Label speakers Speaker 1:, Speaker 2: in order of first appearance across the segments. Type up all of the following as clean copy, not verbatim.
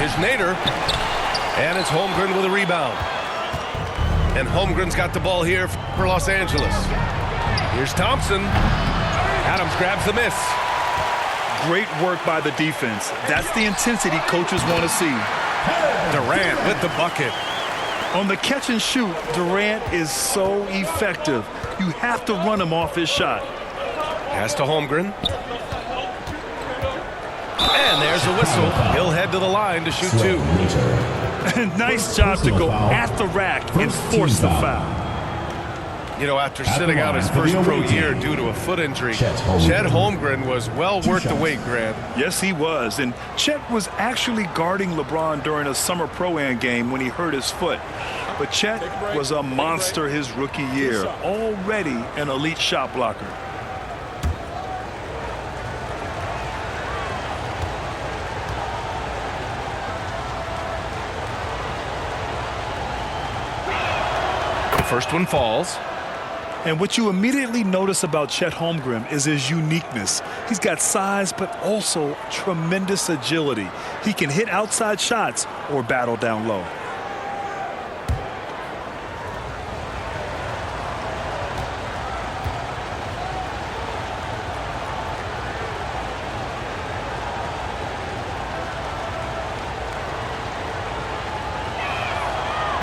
Speaker 1: Here's Nader. And it's Holmgren with a rebound. And Holmgren's got the ball here for Los Angeles. Here's Thompson. Adams grabs the miss.
Speaker 2: Great work by the defense. That's the intensity coaches want to see.
Speaker 1: Durant with the bucket.
Speaker 2: On the catch and shoot, Durant is so effective. You have to run him off his shot.
Speaker 1: Pass to Holmgren. And there's a whistle. He'll head to the line to shoot two.
Speaker 2: Nice job to go at the rack and force the foul.
Speaker 1: You know, after sitting out his first pro year due to a foot injury, Chet Holmgren was well worth the wait, Grant.
Speaker 2: Yes, he was. And Chet was actually guarding LeBron during a summer pro-am game when he hurt his foot. But Chet was a monster his rookie year, already an elite shot blocker.
Speaker 1: First one falls.
Speaker 2: And what you immediately notice about Chet Holmgren is his uniqueness. He's got size, but also tremendous agility. He can hit outside shots or battle down low.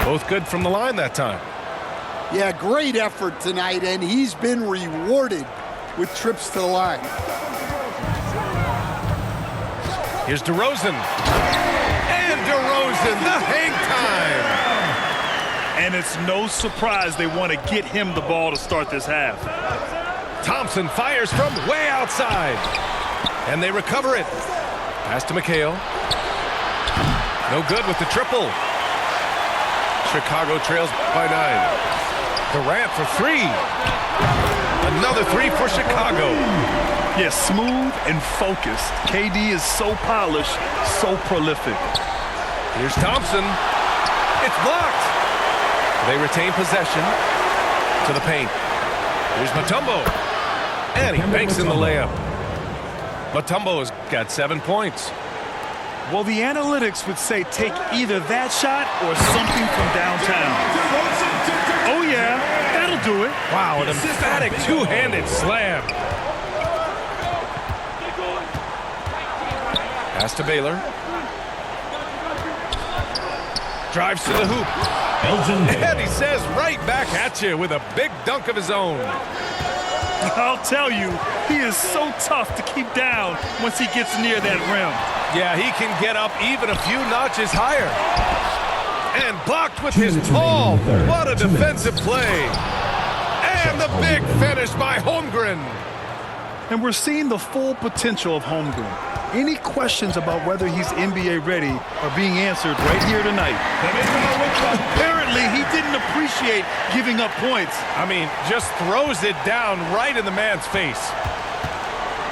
Speaker 1: Both good from the line that time.
Speaker 3: Yeah, great effort tonight, and he's been rewarded with trips to the line.
Speaker 1: Here's DeRozan. And DeRozan, the hang time.
Speaker 2: And it's no surprise they want to get him the ball to start this half.
Speaker 1: Thompson fires from way outside. And they recover it. Pass to McHale. No good with the triple. Chicago trails by 9. Durant for three. Another three for Chicago.
Speaker 2: Yes, smooth and focused. KD is so polished, so prolific.
Speaker 1: Here's Thompson. It's blocked. They retain possession to the paint. Here's Mutombo. And he banks in the layup. Mutombo has got 7 points.
Speaker 2: Well, the analytics would say take either that shot or something from downtown. Oh, yeah, that'll do it.
Speaker 1: Wow, an emphatic two-handed slam. Pass to Baylor. Drives to the hoop. And he says right back at you with a big dunk of his own.
Speaker 2: I'll tell you, he is so tough to keep down once he gets near that rim.
Speaker 1: Yeah, he can get up even a few notches higher. And blocked with his paw. What a defensive play. And the big finish by Holmgren.
Speaker 2: And we're seeing the full potential of Holmgren. Any questions about whether he's NBA ready are being answered right here tonight. Apparently, he didn't appreciate giving up points.
Speaker 1: I mean, just throws it down right in the man's face.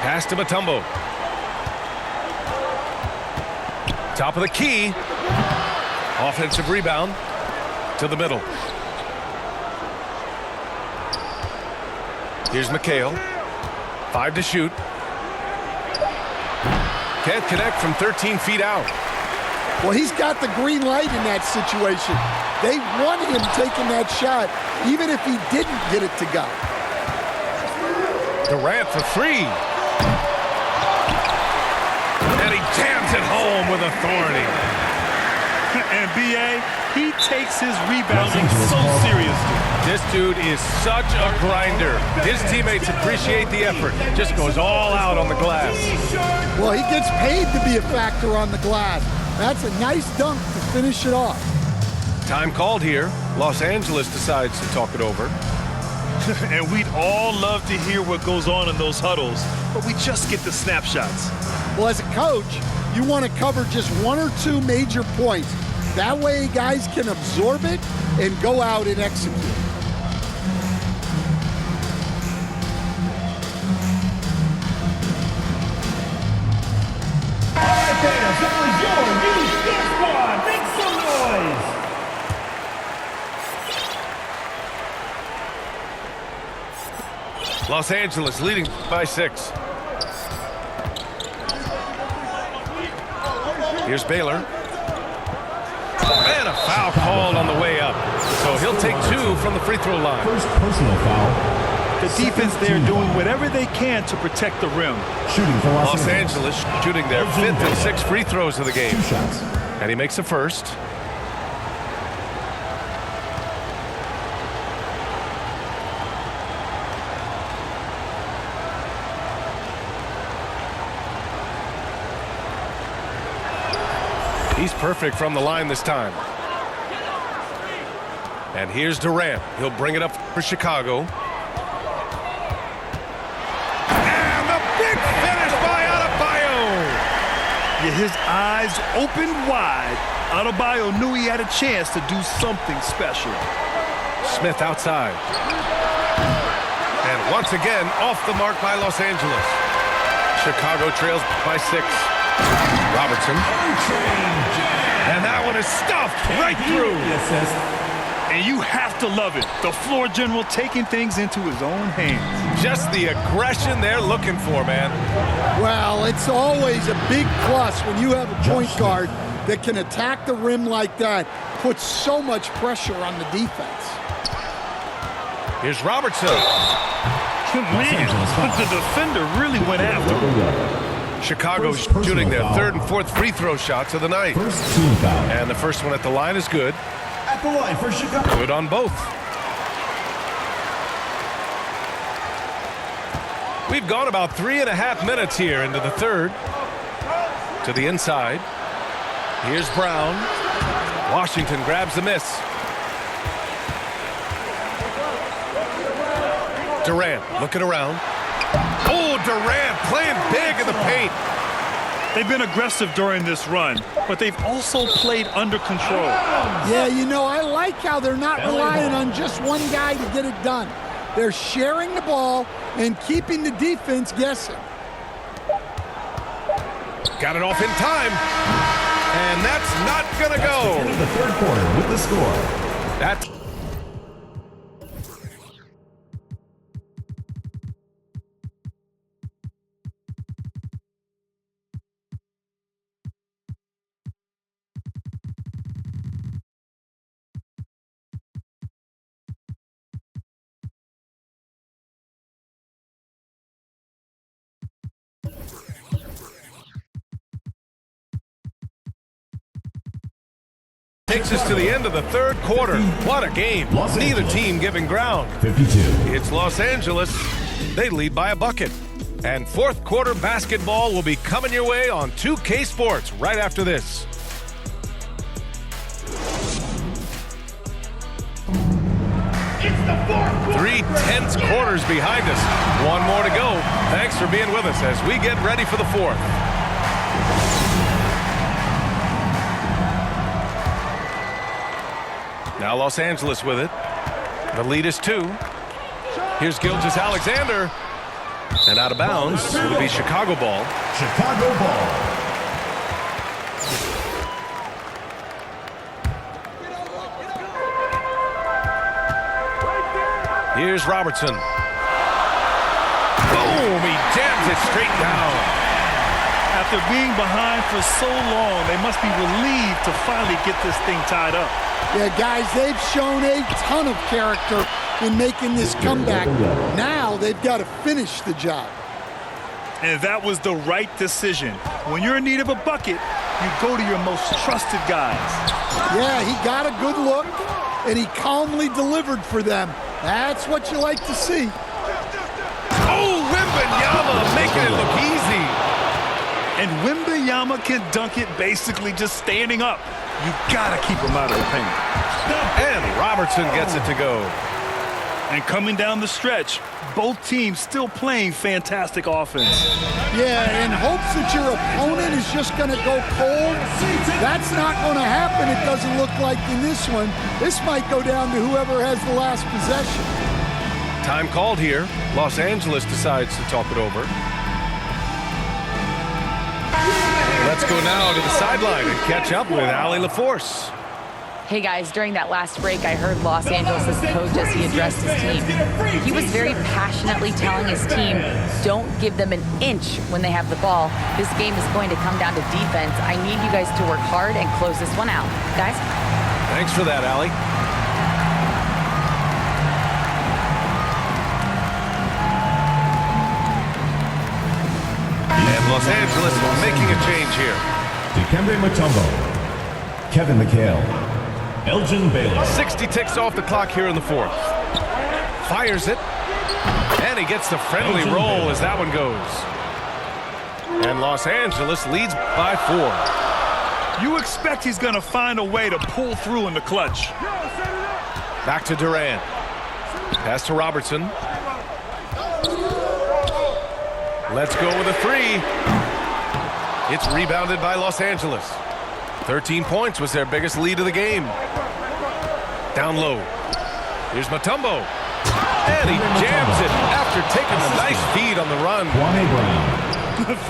Speaker 1: Pass to Mutombo. Top of the key. Offensive rebound to the middle. Here's McHale. 5 to shoot. Can't connect from 13 feet out.
Speaker 3: Well, he's got the green light in that situation. They want him taking that shot, even if he didn't get it to go.
Speaker 1: Durant for three. And he jams it home with authority.
Speaker 2: And B.A., he takes his rebounding so seriously.
Speaker 1: This dude is such a grinder. His teammates appreciate the effort. Just goes all out on the glass.
Speaker 3: Well, he gets paid to be a factor on the glass. That's a nice dunk to finish it off.
Speaker 1: Time called here. Los Angeles decides to talk it over.
Speaker 2: And we'd all love to hear what goes on in those huddles, but we just get the snapshots.
Speaker 3: Well, as a coach, you want to cover just 1 or 2 major points. That way guys can absorb it and go out and execute.
Speaker 4: All right, fans, that was your new Skip Squad. Make some noise.
Speaker 1: Los Angeles leading by 6. Here's Baylor. And a foul called on the way up. So he'll take 2 from the free throw line.
Speaker 4: First personal foul.
Speaker 2: The defense there doing whatever they can to protect the rim.
Speaker 4: Shooting for
Speaker 1: Los Angeles shooting their 5th and 6th free throws of the game.
Speaker 4: 2 shots.
Speaker 1: And he makes the first. He's perfect from the line this time. And here's Durant. He'll bring it up for Chicago. And the big finish by Adebayo.
Speaker 2: Yeah, his eyes opened wide. Adebayo knew he had a chance to do something special.
Speaker 1: Smith outside. And once again, off the mark by Los Angeles. Chicago trails by 6. Robertson. And that one is stuffed right through.
Speaker 2: And you have to love it. The floor general taking things into his own hands.
Speaker 1: Just the aggression they're looking for, man.
Speaker 3: Well, it's always a big plus when you have a point guard that can attack the rim like that, puts so much pressure on the defense.
Speaker 1: Here's Robertson.
Speaker 2: Man, but the defender really went after him.
Speaker 1: Chicago shooting their 3rd and 4th free throw shots of the night.
Speaker 4: First team foul.
Speaker 1: And the first one at the line is good.
Speaker 4: At the line for Chicago.
Speaker 1: Good on both. We've gone about 3.5 minutes here into the 3rd. To the inside. Here's Brown. Washington grabs the miss. Durant looking around. Oh, Durant playing big in the paint.
Speaker 2: They've been aggressive during this run, but they've also played under control.
Speaker 3: Yeah, you know, I like how they're not relying on just one guy to get it done. They're sharing the ball and keeping the defense guessing.
Speaker 1: Got it off in time. And that's not going to go.
Speaker 4: End of the 3rd quarter with the score.
Speaker 1: That's takes us to the end of the 3rd quarter. What a game. Neither team giving ground.
Speaker 4: 52.
Speaker 1: It's Los Angeles. They lead by a bucket. And 4th quarter basketball will be coming your way on 2K Sports right after this.
Speaker 4: It's the 4th quarter.
Speaker 1: 3 tense quarters behind us. One more to go. Thanks for being with us as we get ready for the 4th. Now Los Angeles with it. The lead is 2. Here's Gilgeous-Alexander. And out of bounds. It'll be Chicago ball.
Speaker 4: Chicago ball.
Speaker 1: Here's Robertson. Boom! He jams it straight down.
Speaker 2: After being behind for so long, they must be relieved to finally get this thing tied up.
Speaker 3: Yeah, guys, they've shown a ton of character in making this comeback. Now they've got to finish the job.
Speaker 2: And that was the right decision. When you're in need of a bucket, you go to your most trusted guys.
Speaker 3: Yeah, he got a good look, and he calmly delivered for them. That's what you like to see.
Speaker 1: Oh, Wembanyama making it look easy.
Speaker 2: And Wembanyama can dunk it basically just standing up. You gotta keep him out of the paint.
Speaker 1: And Robertson gets it to go.
Speaker 2: And coming down the stretch, both teams still playing fantastic offense.
Speaker 3: Yeah, in hopes that your opponent is just going to go cold. That's not going to happen, it doesn't look like in this one. This might go down to whoever has the last possession.
Speaker 1: Time called here. Los Angeles decides to talk it over. Let's go now to the sideline and catch up with Allie LaForce.
Speaker 5: Hey guys, during that last break, I heard Los Angeles' coach as he addressed his team. He was very passionately telling his team, don't give them an inch when they have the ball. This game is going to come down to defense. I need you guys to work hard and close this one out. Guys?
Speaker 1: Thanks for that, Allie. And Los Angeles making a change here.
Speaker 6: Dikembe Mutombo, Kevin McHale, Elgin Baylor.
Speaker 1: 60 ticks off the clock here in the fourth. Fires it. And he gets the friendly roll as that one goes. And Los Angeles leads by 4.
Speaker 2: You expect he's going to find a way to pull through in the clutch.
Speaker 1: Back to Durant. Pass to Robertson. Let's go with a 3. It's rebounded by Los Angeles. 13 points was their biggest lead of the game. Down low. Here's Mutombo. And he jams it after taking a nice feed on the run.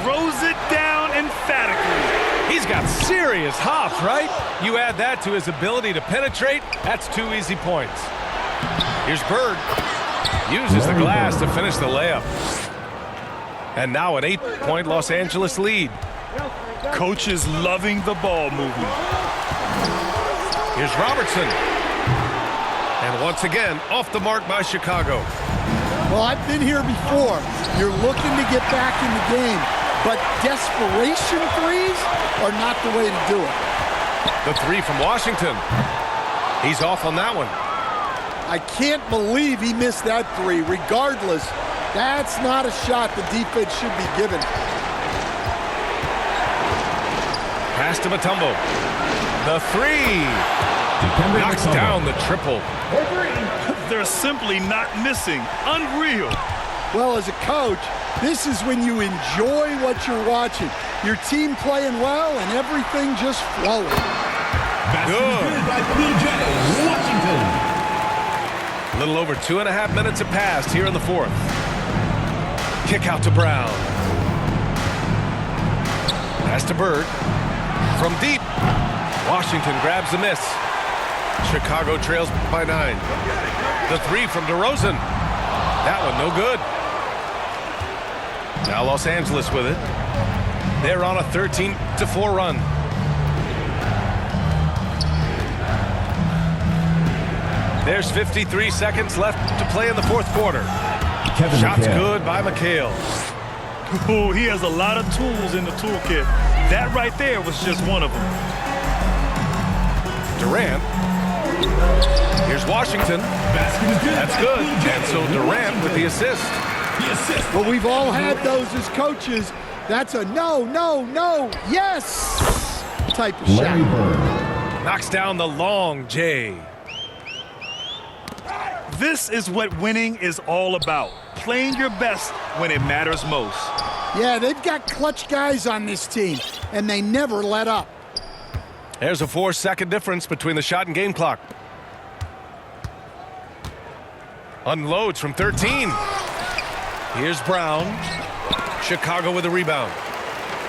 Speaker 2: Throws it down emphatically.
Speaker 1: He's got serious hops, right? You add that to his ability to penetrate, that's 2 easy points. Here's Bird. Uses the glass to finish the layup. And now an 8-point Los Angeles lead.
Speaker 2: Coach is loving the ball movement.
Speaker 1: Here's Robertson. And once again, off the mark by Chicago.
Speaker 3: Well, I've been here before. You're looking to get back in the game, but desperation threes are not the way to do it.
Speaker 1: The 3 from Washington. He's off on that one.
Speaker 3: I can't believe he missed that 3. Regardless, that's not a shot the defense should be given.
Speaker 1: Pass to Mutombo. The 3. Knocks down the triple.
Speaker 2: They're simply not missing. Unreal.
Speaker 3: Well, as a coach, this is when you enjoy what you're watching. Your team playing well and everything just flowing.
Speaker 1: Good.
Speaker 6: By PJ Washington.
Speaker 1: A little over 2.5 minutes have passed here in the fourth. Kick out to Brown. Pass to Bird. From deep. Washington grabs the miss. Chicago trails by 9. The 3 from DeRozan. That one no good. Now Los Angeles with it. They're on a 13-4 run. There's 53 seconds left to play in the fourth quarter. Shots good by McHale.
Speaker 2: Oh, he has a lot of tools in the toolkit. That right there was just one of them.
Speaker 1: Durant. Here's Washington. That's good. And so Durant with the assist.
Speaker 3: But we've all had those as coaches. That's a no, no, no, yes type of shot.
Speaker 1: Knocks down the long J.
Speaker 2: This is what winning is all about. Playing your best when it matters most.
Speaker 3: Yeah, they've got clutch guys on this team, and they never let up.
Speaker 1: There's a 4-second difference between the shot and game clock. Unloads from 13. Here's Brown. Chicago with a rebound.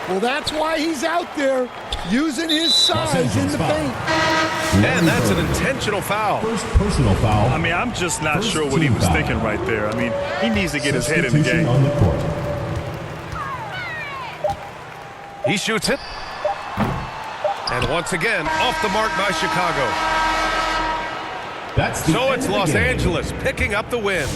Speaker 3: Well, that's why he's out there using his size in the paint.
Speaker 1: And that's an intentional foul.
Speaker 6: First personal foul.
Speaker 2: I mean, I'm just not sure what he was thinking right there. I mean, he needs to get his head in the game.
Speaker 6: On the court.
Speaker 1: He shoots it. And once again, off the mark by Chicago. So it's Los Angeles picking up the win.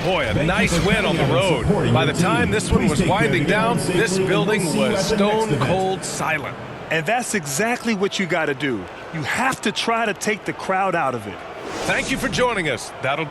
Speaker 1: Boy, a nice win on the road. By the time this one was winding down, this building was stone cold silent.
Speaker 2: And that's exactly what you got to do. You have to try to take the crowd out of it.
Speaker 1: Thank you for joining us. That'll...